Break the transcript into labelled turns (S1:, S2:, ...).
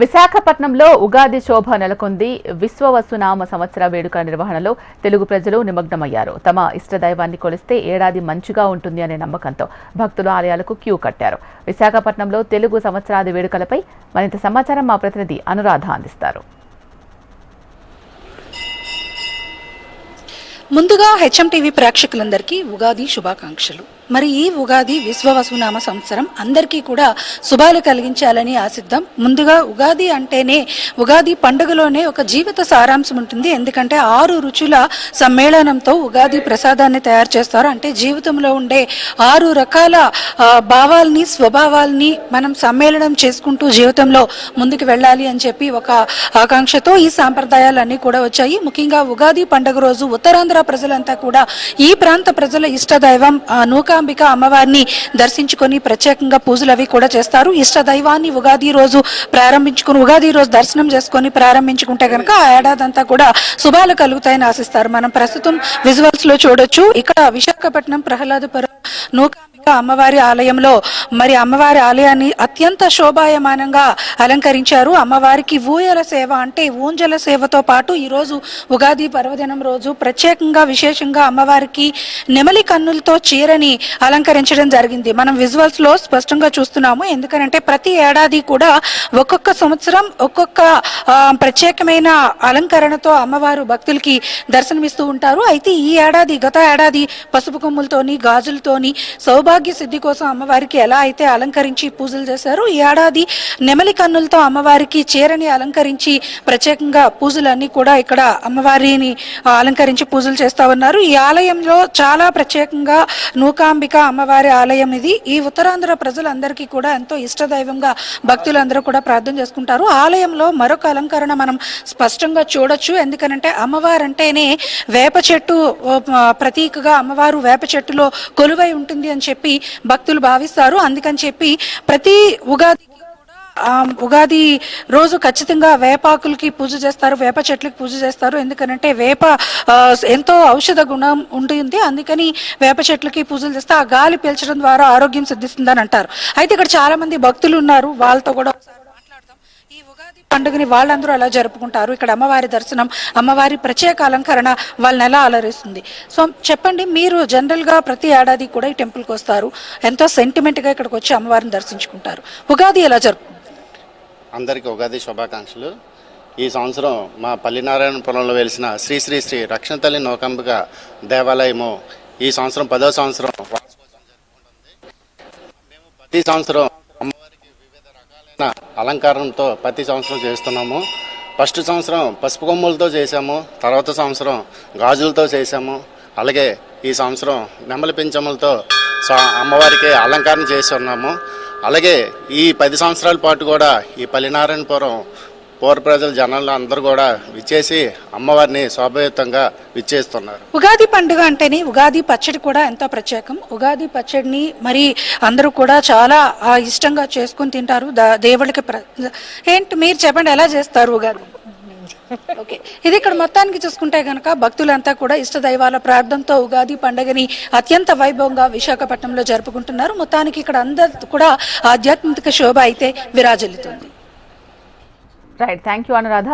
S1: విశాఖపట్నంలో ఉగాది శోభ నెలకొంది. విశ్వవసునామ సంవత్సర వేడుకల నిర్వహణలో తెలుగు ప్రజలు నిమగ్నమయ్యారు. తమ ఇష్టదైవాన్ని కొలిస్తే ఏడాది మంచిగా ఉంటుంది అనే నమ్మకంతో భక్తులు ఆలయాలకు క్యూ కట్టారు. విశాఖపట్నంలో తెలుగు సంవత్సరాది వేడుకలపై మరింత సమాచారం మా ప్రతినిధి అనురాధ అందిస్తారు.
S2: ముందుగా హెచ్ఎం టీవీ ప్రేక్షకులందరికీ ఉగాది శుభాకాంక్షలు. మరి ఈ ఉగాది విశ్వవసునామ సంవత్సరం అందరికీ కూడా శుభాలు కలిగించాలని ఆశిద్దాం. ముందుగా ఉగాది అంటేనే ఉగాది పండుగలోనే ఒక జీవిత సారాంశం ఉంటుంది. ఎందుకంటే 6 రుచుల సమ్మేళనంతో ఉగాది ప్రసాదాన్ని తయారు చేస్తారు. అంటే జీవితంలో ఉండే 6 రకాల భావాల్ని స్వభావాల్ని మనం సమ్మేళనం చేసుకుంటూ జీవితంలో ముందుకు వెళ్ళాలి అని చెప్పి ఒక ఆకాంక్షతో ఈ సాంప్రదాయాలన్నీ కూడా వచ్చాయి. ముఖ్యంగా ఉగాది పండుగ రోజు ఉత్తరాంధ్ర ప్రజలంతా కూడా ఈ ప్రాంత ప్రజల ఇష్టదైవం నూకాంబిక అమ్మవారిని దర్శించుకొని ప్రత్యేకంగా పూజలు అవి కూడా చేస్తారు. ఇష్టదైవాన్ని ఉగాది రోజు దర్శనం చేసుకొని ప్రారంభించుకుంటే కనుక ఆ ఏడాదంతా కూడా శుభాలు కలుగుతాయని ఆశిస్తారు. మనం ప్రస్తుతం విజువల్స్ లో చూడొచ్చు. ఇక్కడ విశాఖపట్నం ప్రహ్లాదపురం నూకాంబిక అమ్మవారి ఆలయంలో మరి అమ్మవారి ఆలయాన్ని అత్యంత శోభాయమానంగా అలంకరించారు. అమ్మవారికి ఊయల సేవ అంటే ఊంజల సేవతో పాటు ఈరోజు ఉగాది పర్వదినం రోజు ప్రత్యేకంగా విశేషంగా అమ్మవారికి నెమలి కన్నులతో చీరని అలంకరించడం జరిగింది. మనం విజువల్స్ లో స్పష్టంగా చూస్తున్నాము. ఎందుకంటే ప్రతి ఏడాది కూడా ఒక్కొక్క సంవత్సరం ఒక్కొక్క ప్రత్యేకమైన అలంకరణతో అమ్మవారు భక్తులకి దర్శనమిస్తూ ఉంటారు. అయితే ఈ ఏడాది గత ఏడాది పసుపు కొమ్ములతోని గాజులతోని సౌభాగ్య సిద్ధి కోసం అమ్మవారికి ఎలా అయితే అలంకరించి పూజలు చేశారు, ఈ ఏడాది నెమలి కన్నులతో అమ్మవారికి చీరని అలంకరించి ప్రత్యేకంగా పూజలన్నీ కూడా ఇక్కడ అమ్మవారిని అలంకరించి పూజలు చేస్తా ఉన్నారు. ఈ ఆలయంలో చాలా ప్రత్యేకంగా నూకాంబిక అమ్మవారి ఆలయం ఇది. ఈ ఉత్తరాంధ్ర ప్రజలందరికీ కూడా ఎంతో ఇష్టదైవంగా భక్తులందరూ కూడా ప్రార్థన చేసుకుంటారు. ఆలయంలో మరొక అలంకరణ మనం స్పష్టంగా చూడొచ్చు. ఎందుకనంటే అమ్మవారు అంటేనే వేప చెట్టు ప్రతీకగా అమ్మవారు వేప చెట్టులో కొలువై ఉంటుంది అని చెప్పి భక్తులు భావిస్తారు. అందుకని చెప్పి ప్రతి ఉగాది రోజు ఖచ్చితంగా వేపాకులకి పూజ చేస్తారు, వేప చెట్లకి పూజ చేస్తారు. ఎందుకనంటే వేప ఎంతో ఔషధ గుణం ఉంటుంది. అందుకని వేప చెట్లకి పూజలు చేస్తే ఆ గాలి పీల్చడం ద్వారా ఆరోగ్యం సిద్ధిస్తుందని అంటారు. అయితే ఇక్కడ చాలా మంది భక్తులు ఉన్నారు, వాళ్ళతో కూడా మాట్లాడతాం. ఈ ఉగాది పండుగని వాళ్ళందరూ ఎలా జరుపుకుంటారు, ఇక్కడ అమ్మవారి దర్శనం, అమ్మవారి ప్రత్యేక అలంకరణ వాళ్ళని ఎలా అలరిస్తుంది. సో చెప్పండి, మీరు జనరల్ గా ప్రతి ఏడాది కూడా ఈ టెంపుల్కి వస్తారు, ఎంతో సెంటిమెంట్ గా ఇక్కడికి వచ్చి అమ్మవారిని దర్శించుకుంటారు. ఉగాది ఎలా జరుపుకుంటారు?
S3: అందరికీ ఉగాది శుభాకాంక్షలు. ఈ సంవత్సరం మా పల్లినారాయణపురంలో వెలిసిన శ్రీ శ్రీ శ్రీ రక్షణ తల్లి నూకాంబిక దేవాలయము ఈ సంవత్సరం 10వ సంవత్సరం వార్షికోత్సవం జరుపుకుంటుంది. మేము ప్రతి సంవత్సరం అమ్మవారికి వివిధ రకాలైన అలంకారంతో ప్రతి సంవత్సరం చేస్తున్నాము. ఫస్ట్ సంవత్సరం పసుపు కొమ్ములతో చేసాము, తర్వాత సంవత్సరం గాజులతో చేసాము. అలాగే ఈ సంవత్సరం నెమలి పింఛములతో అమ్మవారికి అలంకరణ చేసి ఉన్నాము. అలాగే ఈ 10 సంవత్సరాల పాటు కూడా ఈ పల్లినారాయణపురం పూర్వ ప్రజల జనాలు అందరూ కూడా విచ్చేసి అమ్మవారిని శోభయుతంగా విచ్చేస్తున్నారు. ఉగాది పండుగ అంటేనే ఉగాది పచ్చడి కూడా ఎంతో ప్రత్యేకం. ఉగాది పచ్చడిని మరి అందరూ కూడా చాలా ఇష్టంగా చేసుకుని తింటారు. దేవుడికి ఏంటి మీరు చెప్పండి, ఎలా చేస్తారు ఉగాది? ఓకే, ఇది ఇక్కడ మొత్తానికి చూసుకుంటే గనక భక్తులంతా కూడా ఇష్ట దైవాల ప్రార్థనతో ఉగాది పండుగని అత్యంత వైభవంగా విశాఖపట్నంలో జరుపుకుంటున్నారు. మొత్తానికి ఇక్కడ అందరూ కూడా ఆధ్యాత్మిక శోభ అయితే విరాజిల్లుతుంది.
S1: Right, thank you Anuradha.